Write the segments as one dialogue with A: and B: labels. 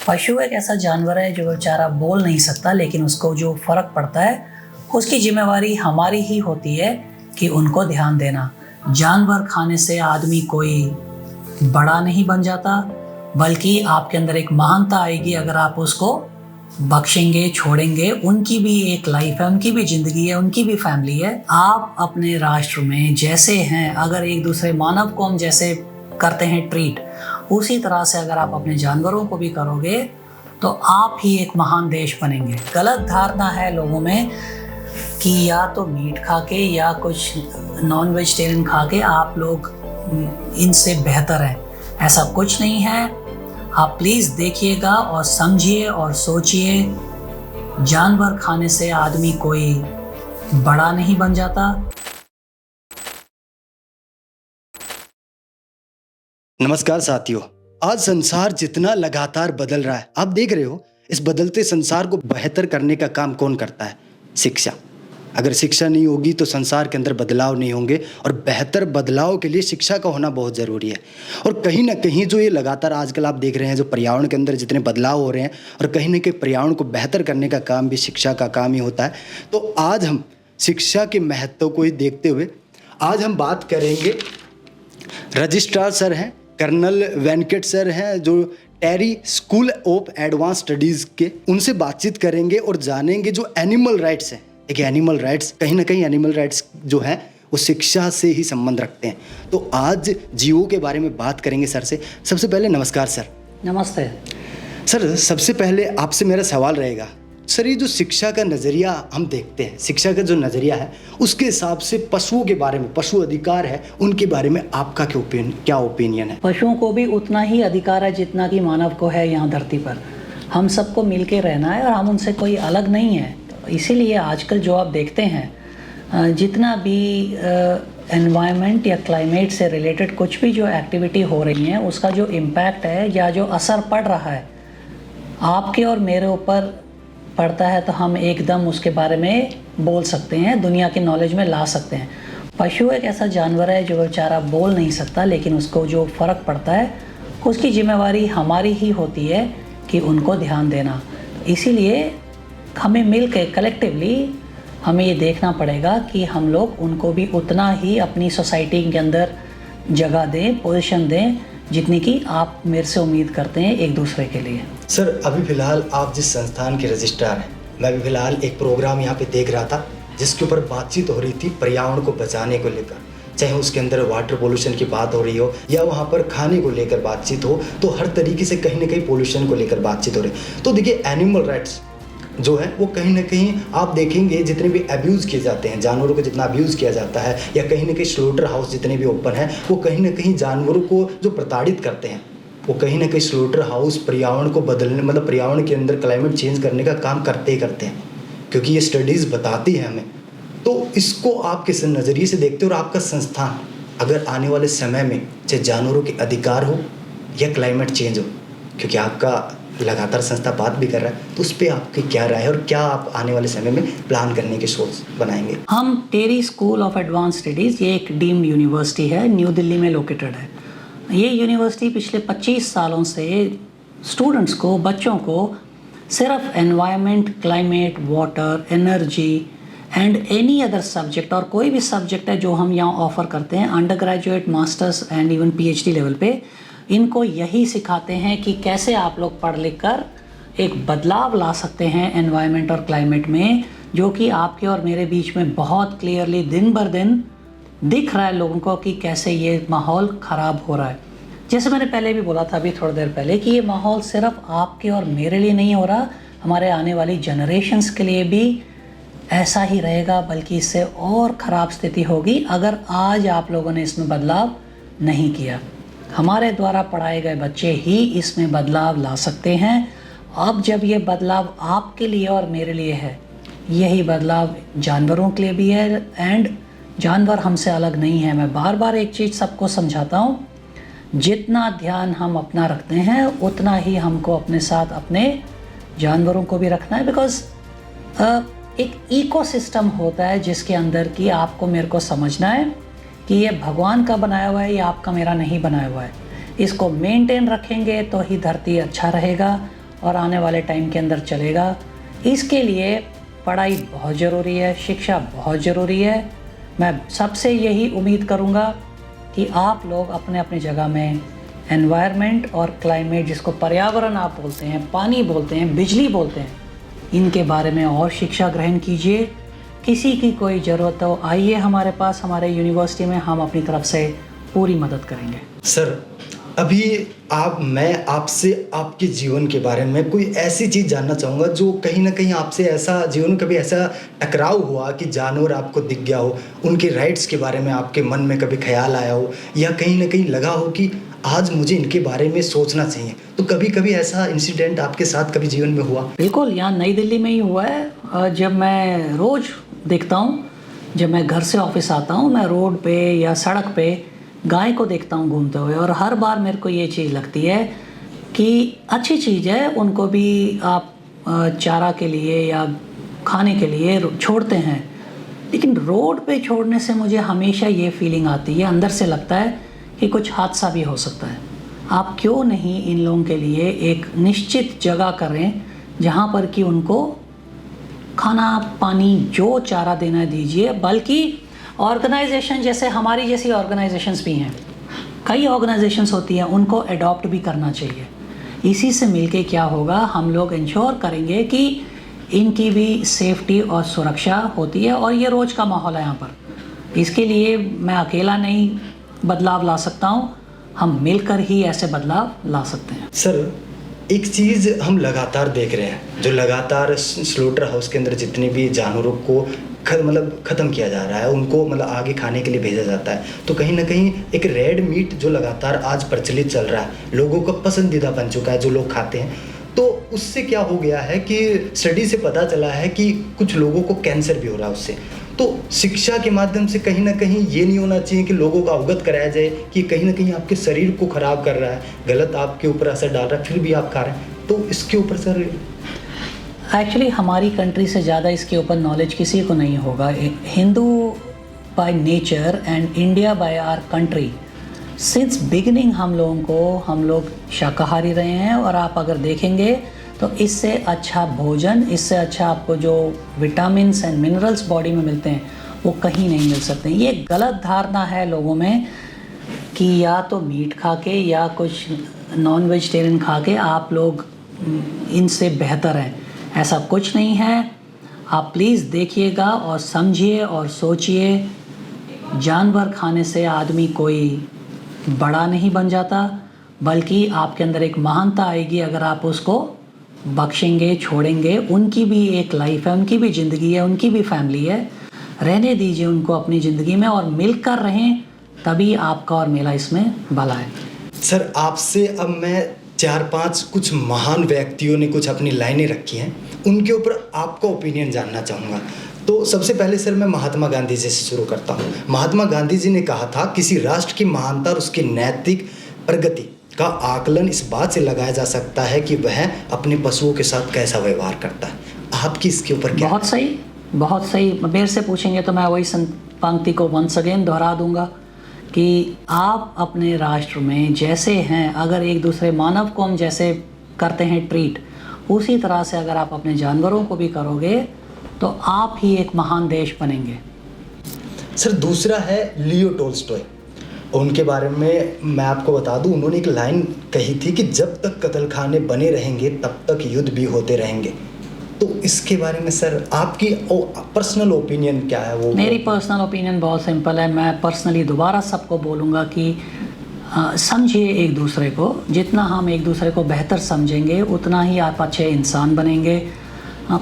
A: पशु एक ऐसा जानवर है जो बेचारा बोल नहीं सकता, लेकिन उसको जो फर्क पड़ता है उसकी जिम्मेवारी हमारी ही होती है कि उनको ध्यान देना। जानवर खाने से आदमी कोई बड़ा नहीं बन जाता, बल्कि आपके अंदर एक महानता आएगी अगर आप उसको बख्शेंगे, छोड़ेंगे। उनकी भी एक लाइफ है, उनकी भी जिंदगी है, उनकी भी फैमिली है। आप अपने राष्ट्र में जैसे हैं, अगर एक दूसरे मानव को हम जैसे करते हैं ट्रीट, उसी तरह से अगर आप अपने जानवरों को भी करोगे तो आप ही एक महान देश बनेंगे। गलत धारणा है लोगों में कि या तो मीट खा के या कुछ नॉन वेजिटेरियन खा के आप लोग इनसे बेहतर हैं। ऐसा कुछ नहीं है। आप प्लीज़ देखिएगा और समझिए और सोचिए, जानवर खाने से आदमी कोई बड़ा नहीं बन जाता।
B: नमस्कार साथियों, आज संसार जितना लगातार बदल रहा है, आप देख रहे हो। इस बदलते संसार को बेहतर करने का काम कौन करता है? शिक्षा। अगर शिक्षा नहीं होगी तो संसार के अंदर बदलाव नहीं होंगे, और बेहतर बदलाव के लिए शिक्षा का होना बहुत ज़रूरी है। और कहीं ना कहीं जो ये लगातार आजकल आप देख रहे हैं, जो पर्यावरण के अंदर जितने बदलाव हो रहे हैं, और कहीं ना कहीं पर्यावरण को बेहतर करने का काम भी शिक्षा का काम ही होता है। तो आज हम शिक्षा के महत्व को ही देखते हुए आज हम बात करेंगे। रजिस्ट्रार सर हैं, कर्नल वेंकट सर हैं, जो टेरी स्कूल ऑफ एडवांस स्टडीज़ के, उनसे बातचीत करेंगे और जानेंगे जो एनिमल राइट्स हैं। देखिए, एनिमल राइट्स कहीं ना कहीं एनिमल राइट्स जो हैं वो शिक्षा से ही संबंध रखते हैं। तो आज जीवों के बारे में बात करेंगे सर से। सबसे पहले नमस्कार सर।
A: नमस्ते
B: सर, सबसे पहले आपसे मेरा सवाल रहेगा, सर ये जो शिक्षा का नज़रिया हम देखते हैं, शिक्षा का जो नज़रिया है उसके हिसाब से पशुओं के बारे में, पशु अधिकार है, उनके बारे में आपका क्या ओपिनियन है?
A: पशुओं को भी उतना ही अधिकार है जितना कि मानव को है यहाँ धरती पर। हम सबको मिल के रहना है और हम उनसे कोई अलग नहीं है। तो इसीलिए आजकल जो आप देखते हैं, जितना भी एनवायरनमेंट या क्लाइमेट से रिलेटेड कुछ भी जो एक्टिविटी हो रही है, उसका जो इम्पैक्ट है या जो असर पड़ रहा है आपके और मेरे ऊपर पड़ता है, तो हम एकदम उसके बारे में बोल सकते हैं, दुनिया की नॉलेज में ला सकते हैं। पशु एक ऐसा जानवर है जो बेचारा बोल नहीं सकता, लेकिन उसको जो फ़र्क पड़ता है उसकी जिम्मेवारी हमारी ही होती है कि उनको ध्यान देना। इसीलिए हमें मिल के कलेक्टिवली हमें ये देखना पड़ेगा कि हम लोग उनको भी उतना ही अपनी सोसाइटी के अंदर जगह दें, पोजीशन दें, जितनी कि आप मेरे से उम्मीद करते हैं एक दूसरे के लिए।
B: सर, अभी फ़िलहाल आप जिस संस्थान के रजिस्ट्रार हैं, मैं भी फ़िलहाल एक प्रोग्राम यहाँ पे देख रहा था जिसके ऊपर बातचीत हो रही थी पर्यावरण को बचाने को लेकर। चाहे उसके अंदर वाटर पोल्यूशन की बात हो रही हो या वहाँ पर खाने को लेकर बातचीत हो, तो हर तरीके से कहीं ना कहीं पोल्यूशन को लेकर बातचीत हो रही है। तो देखिए, एनिमल राइट्स जो है वो कहीं ना कहीं आप देखेंगे, जितने भी अब्यूज़ किए जाते हैं, जानवरों को जितना अब्यूज़ किया जाता है, या कहीं ना कहीं स्लोटर हाउस जितने भी ओपन हैं, वो कहीं ना कहीं जानवरों को जो प्रताड़ित करते हैं, वो कहीं ना कहीं स्लोटर हाउस पर्यावरण को बदलने, मतलब पर्यावरण के अंदर क्लाइमेट चेंज करने का काम करते ही करते हैं, क्योंकि ये स्टडीज़ बताती है हमें। तो इसको आप किस नज़रिए से देखते हो, और आपका संस्थान अगर आने वाले समय में चाहे जानवरों के अधिकार हो या क्लाइमेट चेंज हो, क्योंकि आपका लगातार संस्था बात भी कर रहा है, तो उस पर आपकी क्या राय है और क्या आप आने वाले समय में प्लान करने की सोच बनाएंगे?
A: हम टेरी स्कूल ऑफ एडवांस स्टडीज़, ये एक डीम्ड यूनिवर्सिटी है, न्यू दिल्ली में लोकेटेड है। ये यूनिवर्सिटी पिछले 25 सालों से स्टूडेंट्स को, बच्चों को सिर्फ environment, climate, water, energy and any other subject, और कोई भी सब्जेक्ट है जो हम यहाँ ऑफ़र करते हैं, under graduate, masters and even PhD level पे, इनको यही सिखाते हैं कि कैसे आप लोग पढ़ लिख कर एक बदलाव ला सकते हैं एनवायरनमेंट और क्लाइमेट में, जो कि आपके और मेरे बीच में बहुत क्लियरली दिन भर दिन दिख रहा है लोगों को कि कैसे ये माहौल ख़राब हो रहा है। जैसे मैंने पहले भी बोला था, अभी थोड़ी देर पहले, कि ये माहौल सिर्फ आपके और मेरे लिए नहीं हो रहा, हमारे आने वाली जनरेशन्स के लिए भी ऐसा ही रहेगा, बल्कि इससे और ख़राब स्थिति होगी अगर आज आप लोगों ने इसमें बदलाव नहीं किया। हमारे द्वारा पढ़ाए गए बच्चे ही इसमें बदलाव ला सकते हैं। अब जब ये बदलाव आपके लिए और मेरे लिए है, यही बदलाव जानवरों के लिए भी है, एंड जानवर हमसे अलग नहीं है। मैं बार बार एक चीज़ सबको समझाता हूँ, जितना ध्यान हम अपना रखते हैं उतना ही हमको अपने साथ अपने जानवरों को भी रखना है। बिकॉज एक इकोसिस्टम होता है जिसके अंदर कि आपको मेरे को समझना है कि ये भगवान का बनाया हुआ है, ये आपका मेरा नहीं बनाया हुआ है। इसको मेंटेन रखेंगे तो ही धरती अच्छा रहेगा, और आने वाले टाइम के अंदर चलेगा। इसके लिए पढ़ाई बहुत ज़रूरी है, शिक्षा बहुत ज़रूरी है। मैं सबसे यही उम्मीद करूँगा कि आप लोग अपने अपने जगह में एनवायरनमेंट और क्लाइमेट, जिसको पर्यावरण आप बोलते हैं, पानी बोलते हैं, बिजली बोलते हैं, इनके बारे में और शिक्षा ग्रहण कीजिए। किसी की कोई ज़रूरत हो आइए हमारे पास, हमारे यूनिवर्सिटी में, हम अपनी तरफ से पूरी मदद करेंगे।
B: सर अभी मैं आपसे आपके जीवन के बारे में कोई ऐसी चीज़ जानना चाहूँगा जो कहीं ना कहीं आपसे ऐसा जीवन में कभी ऐसा टकराव हुआ कि जानवर आपको दिख गया हो, उनके राइट्स के बारे में आपके मन में कभी ख्याल आया हो, या कहीं ना कहीं लगा हो कि आज मुझे इनके बारे में सोचना चाहिए। तो कभी कभी ऐसा इंसिडेंट आपके साथ कभी जीवन में हुआ?
A: बिल्कुल, यहाँ नई दिल्ली में ही हुआ है। जब मैं रोज़ देखता हूँ, जब मैं घर से ऑफिस आता हूँ, मैं रोड पे या सड़क पे गाय को देखता हूँ घूमते हुए, और हर बार मेरे को ये चीज़ लगती है कि अच्छी चीज़ है, उनको भी आप चारा के लिए या खाने के लिए छोड़ते हैं, लेकिन रोड पे छोड़ने से मुझे हमेशा ये फीलिंग आती है, अंदर से लगता है कि कुछ हादसा भी हो सकता है। आप क्यों नहीं इन लोगों के लिए एक निश्चित जगह करें जहाँ पर कि उनको खाना पानी जो चारा देना दीजिए। बल्कि ऑर्गेनाइजेशन जैसे हमारी जैसी ऑर्गेनाइजेशंस भी हैं, कई ऑर्गेनाइजेशंस होती हैं, उनको अडॉप्ट भी करना चाहिए। इसी से मिलके क्या होगा, हम लोग इंश्योर करेंगे कि इनकी भी सेफ्टी और सुरक्षा होती है, और ये रोज़ का माहौल है यहाँ पर। इसके लिए मैं अकेला नहीं बदलाव ला सकता हूँ, हम मिलकर ही ऐसे बदलाव ला सकते हैं।
B: सर एक चीज़ हम लगातार देख रहे हैं, जो लगातार स्लोटर हाउस के अंदर जितने भी जानवरों को ख़त्म किया जा रहा है, उनको आगे खाने के लिए भेजा जाता है, तो कहीं ना कहीं एक रेड मीट जो लगातार आज प्रचलित चल रहा है, लोगों का पसंदीदा बन चुका है, जो लोग खाते हैं, तो उससे क्या हो गया है कि स्टडी से पता चला है कि कुछ लोगों को कैंसर भी हो रहा है उससे। तो शिक्षा के माध्यम से कहीं ना कहीं ये नहीं होना चाहिए कि लोगों को अवगत कराया जाए कि कहीं ना कहीं आपके शरीर को ख़राब कर रहा है, गलत आपके ऊपर असर डाल रहा है, फिर भी आप खा रहे हैं। तो इसके ऊपर सर
A: एक्चुअली हमारी कंट्री से ज़्यादा इसके ऊपर नॉलेज किसी को नहीं होगा। Hindu by nature and India by our country, since beginning हम लोग शाकाहारी रहे हैं। और आप अगर देखेंगे तो इससे अच्छा भोजन, इससे अच्छा आपको जो विटामिन्स एंड मिनरल्स बॉडी में मिलते हैं वो कहीं नहीं मिल सकते। ये गलत धारणा है लोगों में कि या तो मीट खा के या कुछ नॉन वेजिटेरियन खा के आप लोग इनसे बेहतर हैं। ऐसा कुछ नहीं है। आप प्लीज़ देखिएगा और समझिए और सोचिए, जानवर खाने से आदमी कोई बड़ा नहीं बन जाता, बल्कि आपके अंदर एक महानता आएगी अगर आप उसको बख्शेंगे, छोड़ेंगे। उनकी भी एक लाइफ है, उनकी भी ज़िंदगी है, उनकी भी फैमिली है। रहने दीजिए उनको अपनी ज़िंदगी में और मिलकर रहें, तभी आपका और मेरा इसमें भला है।
B: सर आपसे अब मैं 4-5 कुछ महान व्यक्तियों ने कुछ अपनी लाइनें रखी हैं, उनके ऊपर आपका ओपिनियन जानना चाहूँगा। तो सबसे पहले सर मैं महात्मा गांधी जी से शुरू करता हूँ। महात्मा गांधी जी ने कहा था, किसी राष्ट्र की महानता और उसकी नैतिक प्रगति का आकलन इस बात से लगाया जा सकता है कि वह अपने पशुओं के साथ कैसा व्यवहार करता है। आपकी इसके ऊपर क्या?
A: बहुत सही, बहुत सही। मेरे से पूछेंगे तो मैं वही पंक्ति को वंस अगेन दोहरा दूंगा कि आप अपने राष्ट्र में जैसे हैं, अगर एक दूसरे मानव को हम जैसे करते हैं ट्रीट, उसी तरह से अगर आप अपने जानवरों को भी करोगे तो आप ही एक महान देश बनेंगे।
B: सर दूसरा है लियो टोल्स्टॉय। उनके बारे में मैं आपको बता दूं, उन्होंने एक लाइन कही थी कि जब तक कत्लखाने बने रहेंगे तब तक युद्ध भी होते रहेंगे। तो इसके बारे में सर आपकी पर्सनल ओपिनियन क्या है? वो
A: मेरी पर्सनल ओपिनियन बहुत सिंपल है। मैं पर्सनली दोबारा सबको बोलूँगा कि समझिए एक दूसरे को। जितना हम एक दूसरे को बेहतर समझेंगे उतना ही आप अच्छे इंसान बनेंगे।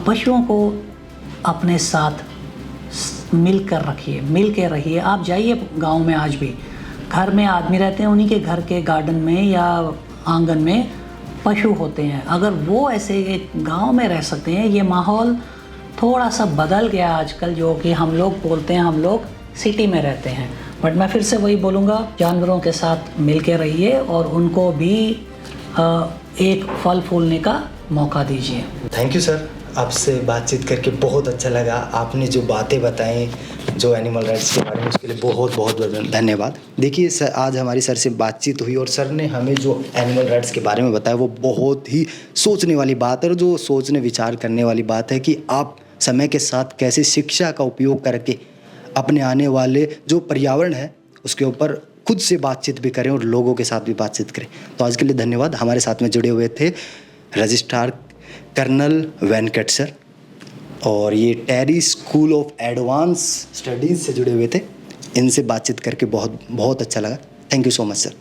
A: पशुओं को अपने साथ मिलकर रखिए, मिल के रहिए। आप जाइए गांव में, आज भी घर में आदमी रहते हैं, उन्हीं के घर के गार्डन में या आंगन में पशु होते हैं। अगर वो ऐसे गांव में रह सकते हैं, ये माहौल थोड़ा सा बदल गया आजकल, जो कि हम लोग बोलते हैं हम लोग सिटी में रहते हैं। बट मैं फिर से वही बोलूँगा, जानवरों के साथ मिल के रहिए और उनको भी एक फल फूलने का मौका दीजिए।
B: Thank you sir. आपसे बातचीत करके बहुत अच्छा लगा। आपने जो बातें बताई जो एनिमल राइट्स के बारे में, उसके लिए बहुत बहुत धन्यवाद। देखिए सर, आज हमारी सर से बातचीत हुई और सर ने हमें जो एनिमल राइट्स के बारे में बताया वो बहुत ही सोचने वाली बात है, और जो सोचने विचार करने वाली बात है कि आप समय के साथ कैसे शिक्षा का उपयोग करके अपने आने वाले जो पर्यावरण है उसके ऊपर खुद से बातचीत भी करें और लोगों के साथ भी बातचीत करें। तो आज के लिए धन्यवाद। हमारे साथ में जुड़े हुए थे रजिस्ट्रार कर्नल वेंकट सर, और ये टेरी स्कूल ऑफ एडवांस स्टडीज़ से जुड़े हुए थे। इनसे बातचीत करके बहुत बहुत अच्छा लगा। Thank you so much sir.